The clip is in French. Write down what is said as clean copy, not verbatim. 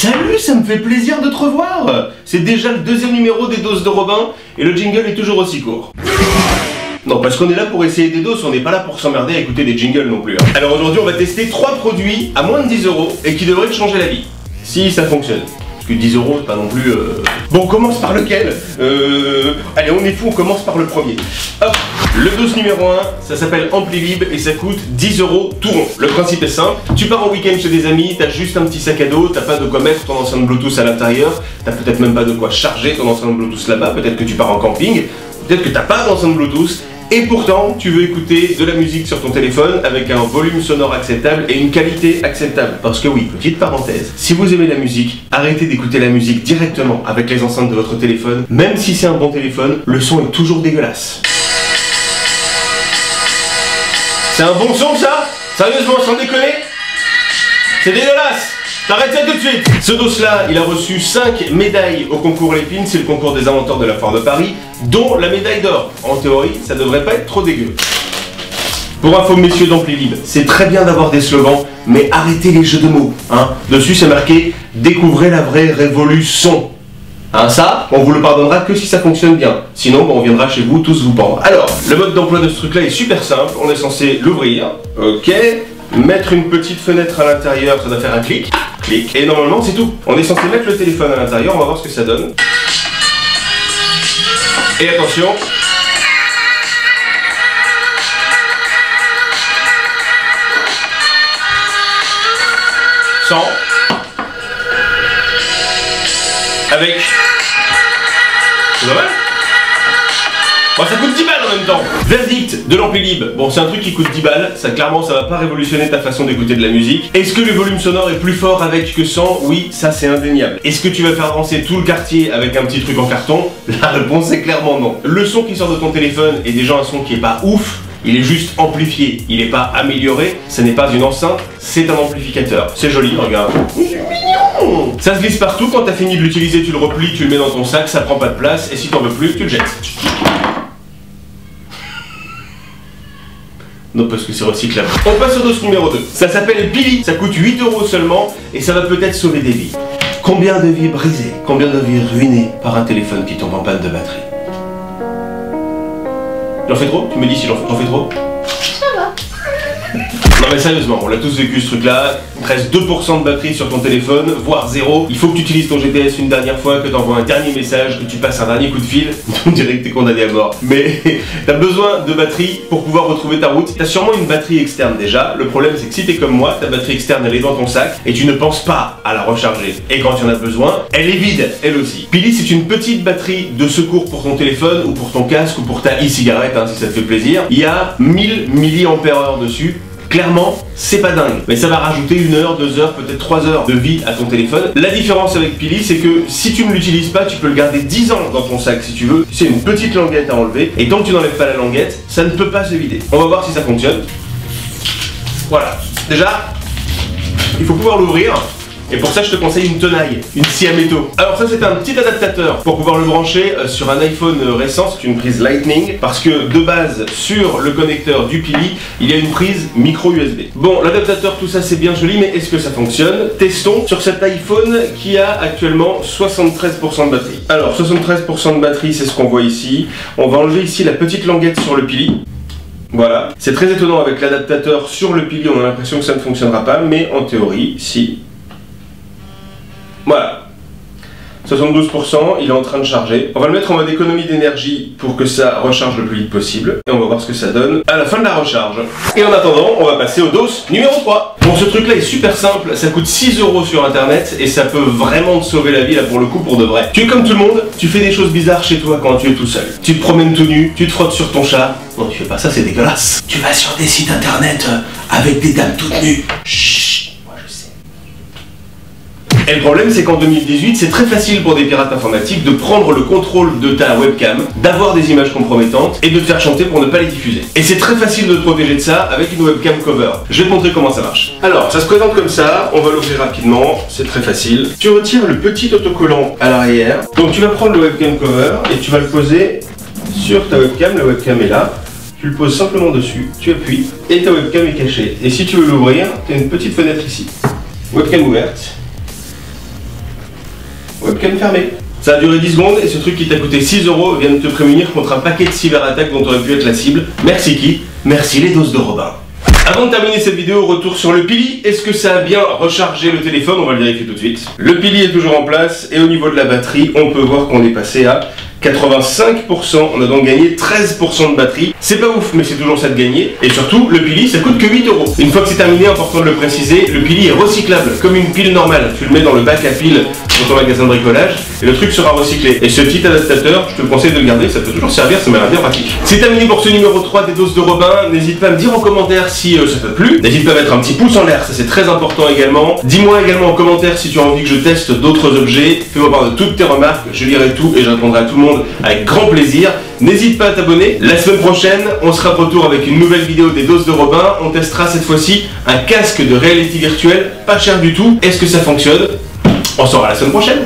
Salut, ça me fait plaisir de te revoir. C'est déjà le deuxième numéro des doses de Robin et le jingle est toujours aussi court. Non, parce qu'on est là pour essayer des doses, on n'est pas là pour s'emmerder à écouter des jingles non plus. Hein. Alors aujourd'hui, on va tester 3 produits à moins de 10 € et qui devraient te changer la vie. Si ça fonctionne. Parce que 10 €, c'est pas non plus... Bon, on commence par lequel? Allez, on est fou, on commence par le premier. Hop, le dose numéro 1, ça s'appelle Amplilib et ça coûte 10 € tout rond. Le principe est simple, tu pars en week-end chez des amis, t'as juste un petit sac à dos, t'as pas de quoi mettre ton enceinte Bluetooth à l'intérieur, t'as peut-être même pas de quoi charger ton enceinte Bluetooth là-bas, peut-être que tu pars en camping, peut-être que t'as pas d'enceinte Bluetooth, et pourtant, tu veux écouter de la musique sur ton téléphone avec un volume sonore acceptable et une qualité acceptable. Parce que oui, petite parenthèse, si vous aimez la musique, arrêtez d'écouter la musique directement avec les enceintes de votre téléphone. Même si c'est un bon téléphone, le son est toujours dégueulasse. C'est un bon son ça? Sérieusement, sans déconner? C'est dégueulasse! T'arrêtes ça tout de suite! Ce dos-là, il a reçu 5 médailles au concours Lépine, c'est le concours des inventeurs de la foire de Paris, dont la médaille d'or. En théorie, ça devrait pas être trop dégueu. Pour info, messieurs d'Amplilib, c'est très bien d'avoir des slogans, mais arrêtez les jeux de mots. Hein. Dessus, c'est marqué « Découvrez la vraie révolution ». Hein, ça, on vous le pardonnera que si ça fonctionne bien. Sinon, on viendra chez vous tous vous pendre. Alors, le mode d'emploi de ce truc-là est super simple. On est censé l'ouvrir. Ok. Mettre une petite fenêtre à l'intérieur, ça doit faire un clic. Clic. Et normalement, c'est tout. On est censé mettre le téléphone à l'intérieur. On va voir ce que ça donne. Et attention. Sans. Avec. C'est pas mal. Bon, ça coûte 10 balles en même temps. Verdict de l'Amplilib. Bon, c'est un truc qui coûte 10 balles. Ça, clairement, ça va pas révolutionner ta façon d'écouter de la musique. Est-ce que le volume sonore est plus fort avec que sans? Oui, ça c'est indéniable. Est-ce que tu vas faire avancer tout le quartier avec un petit truc en carton? La réponse est clairement non. Le son qui sort de ton téléphone est déjà un son qui est pas ouf. Il est juste amplifié, il n'est pas amélioré, ce n'est pas une enceinte, c'est un amplificateur. C'est joli, regarde. C'est mignon. Ça se glisse partout, quand t'as fini de l'utiliser, tu le replies, tu le mets dans ton sac, ça prend pas de place, et si t'en veux plus, tu le jettes. Non, parce que c'est recyclable. On passe au dos numéro 2. Ça s'appelle Pili, ça coûte 8 € seulement, et ça va peut-être sauver des vies. Combien de vies brisées, combien de vies ruinées par un téléphone qui tombe en panne de batterie? J'en fais trop? Tu me dis si j'en fais trop? Ça va. Non mais sérieusement, on l'a tous vécu ce truc là, il te reste 2% de batterie sur ton téléphone, voire 0. Il faut que tu utilises ton GPS une dernière fois, que tu envoies un dernier message, que tu passes un dernier coup de fil, on dirait que t'es condamné à mort. Mais t'as besoin de batterie pour pouvoir retrouver ta route. T'as sûrement une batterie externe déjà, le problème c'est que si t'es comme moi, ta batterie externe elle est dans ton sac et tu ne penses pas à la recharger. Et quand tu en as besoin, elle est vide, elle aussi. Pili, c'est une petite batterie de secours pour ton téléphone ou pour ton casque ou pour ta e-cigarette, hein, si ça te fait plaisir. Il y a 1000 mAh dessus. Clairement, c'est pas dingue, mais ça va rajouter 1 heure, 2 heures, peut-être 3 heures de vie à ton téléphone. La différence avec Pili, c'est que si tu ne l'utilises pas, tu peux le garder 10 ans dans ton sac si tu veux. C'est une petite languette à enlever, et tant que tu n'enlèves pas la languette, ça ne peut pas se vider. On va voir si ça fonctionne. Voilà. Déjà, il faut pouvoir l'ouvrir. Et pour ça, je te conseille une tenaille, une scie à métaux. Alors ça, c'est un petit adaptateur pour pouvoir le brancher sur un iPhone récent. C'est une prise Lightning parce que de base, sur le connecteur du Pili, il y a une prise micro USB. Bon, l'adaptateur, tout ça, c'est bien joli, mais est-ce que ça fonctionne? Testons sur cet iPhone qui a actuellement 73% de batterie. Alors, 73% de batterie, c'est ce qu'on voit ici. On va enlever ici la petite languette sur le Pili. Voilà. C'est très étonnant avec l'adaptateur sur le Pili, on a l'impression que ça ne fonctionnera pas, mais en théorie, si. Voilà, 72%, il est en train de charger. On va le mettre en mode économie d'énergie pour que ça recharge le plus vite possible. Et on va voir ce que ça donne à la fin de la recharge. Et en attendant, on va passer au dos numéro 3. Bon, ce truc là est super simple, ça coûte 6 € sur internet et ça peut vraiment te sauver la vie là pour le coup pour de vrai. Tu es comme tout le monde, tu fais des choses bizarres chez toi quand tu es tout seul. Tu te promènes tout nu, tu te frottes sur ton chat. Non, tu fais pas ça, c'est dégueulasse. Tu vas sur des sites internet avec des dames toutes nues. Chut. Et le problème, c'est qu'en 2018, c'est très facile pour des pirates informatiques de prendre le contrôle de ta webcam, d'avoir des images compromettantes et de te faire chanter pour ne pas les diffuser. Et c'est très facile de te protéger de ça avec une webcam cover. Je vais te montrer comment ça marche. Alors, ça se présente comme ça, on va l'ouvrir rapidement, c'est très facile. Tu retires le petit autocollant à l'arrière. Donc tu vas prendre le webcam cover et tu vas le poser sur ta webcam, la webcam est là. Tu le poses simplement dessus, tu appuies et ta webcam est cachée. Et si tu veux l'ouvrir, tu as une petite fenêtre ici. Webcam ouverte. webcam fermée. Ça a duré 10 secondes et ce truc qui t'a coûté 6 € vient de te prémunir contre un paquet de cyberattaques dont tu aurais pu être la cible. Merci qui? Merci les doses de Robin. Avant de terminer cette vidéo, retour sur le Pili. Est-ce que ça a bien rechargé le téléphone? On va le vérifier tout de suite. Le Pili est toujours en place et au niveau de la batterie, on peut voir qu'on est passé à 85%, on a donc gagné 13% de batterie. C'est pas ouf, mais c'est toujours ça de gagner. Et surtout, le Pili, ça coûte que 8 €. Une fois que c'est terminé, important de le préciser, le Pili est recyclable, comme une pile normale. Tu le mets dans le bac à piles dans ton magasin de bricolage, et le truc sera recyclé. Et ce petit adaptateur, je te conseille de le garder, ça peut toujours servir, ça m'a l'air bien pratique. C'est terminé pour ce numéro 3 des doses de Robin. N'hésite pas à me dire en commentaire si ça t'a plu. N'hésite pas à mettre un petit pouce en l'air, ça c'est très important également. Dis-moi également en commentaire si tu as envie que je teste d'autres objets. Fais-moi part de toutes tes remarques, je lirai tout et je répondrai à tout le monde avec grand plaisir. N'hésite pas à t'abonner. La semaine prochaine, on sera de retour avec une nouvelle vidéo des doses de Robin. On testera cette fois-ci un casque de réalité virtuelle, pas cher du tout. Est-ce que ça fonctionne? On saura la semaine prochaine.